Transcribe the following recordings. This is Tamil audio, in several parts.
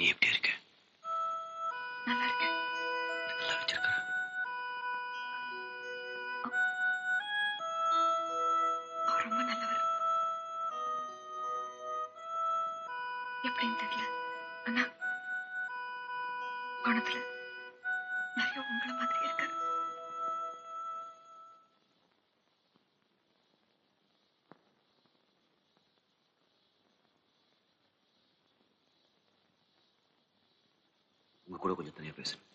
நீ எப்படி இருக்க? நல்லா இருக்கேன். நல்லா வச்சிருக்க. அவர் ரொம்ப நல்லவர். எப்படின்னு தெரியல. ஆனா குணத்துல நிறைய உங்களை மாதிரி இருக்காரு. உங்க கூட கொஞ்சம் தனியா பேசணும்.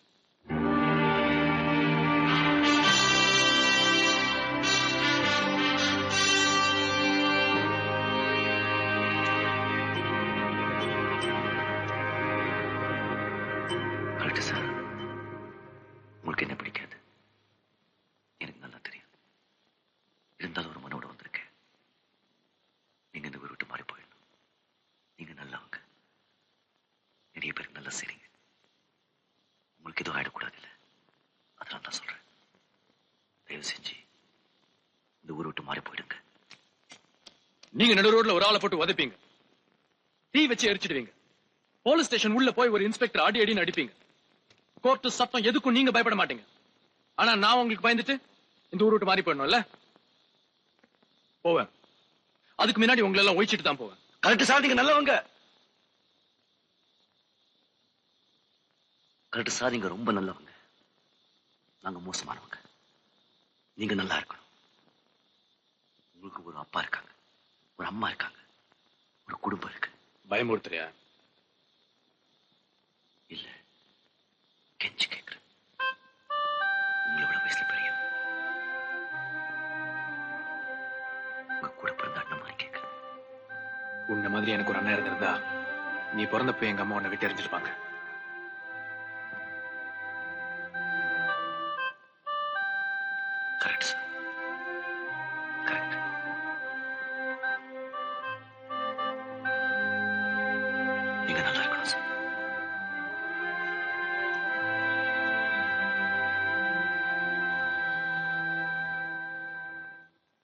Correct sir. உங்களுக்கு என்ன பிடிக்காது எனக்கு நல்லா தெரியும். இருந்தாலும் ஒரு மனோட வந்திருக்கேன். நீங்க இந்த ஊர் விட்டு மாறி போயிடணும். நீங்க நல்லவங்க. நிறைய பேருக்கு நல்லா செய்றீங்க. உங்களுக்கு எதுவும் ஆயிடக்கூடாது இல்ல. அதனால தான் சொல்றேன். தயவு செஞ்சு இந்த ஊரை விட்டு மாறி போயிடுங்க. நீங்க நடு ரோட்ல ஒரு ஆளை போட்டு உதைப்பீங்க, தீ வச்சு எரிச்சிடுவீங்க, போலீஸ் ஸ்டேஷன் உள்ள போய் ஒரு இன்ஸ்பெக்டர் அடி அடின்னு அடிப்பீங்க. கோர்ட்டு சத்தம் எதுக்கும் நீங்க பயப்பட மாட்டீங்க. ஆனா நான் உங்களுக்கு பயந்துட்டு இந்த ஊர் விட்டு மாறி போயிடணும்ல. போவேன். அதுக்கு முன்னாடி உங்களை எல்லாம் ஒழிச்சிட்டு தான் போவேன். Correct sir. நீங்க நல்லவங்க. Correct sir. நீங்க ரொம்ப நல்லவங்க. நாங்க மோசமானவங்க. நீங்க நல்லா இருக்கணும். உங்களுக்கு ஒரு அப்பா இருக்காங்க, ஒரு அம்மா இருக்காங்க, ஒரு குடும்பம் இருக்கு. பயமுறுத்துறியா? இல்ல, கெஞ்சி கேட்கிறேன். உங்களை விட வயசுல பெரிய உங்க கூட பிறந்த அண்ணன் மாதிரி கேட்கிறேன். உன்ன மாதிரி எனக்கு ஒரு அண்ணன் இருந்திருந்தா நீ பிறந்தப்ப எங்க அம்மா உன்னை விட்டு எறிஞ்சிருப்பாங்க.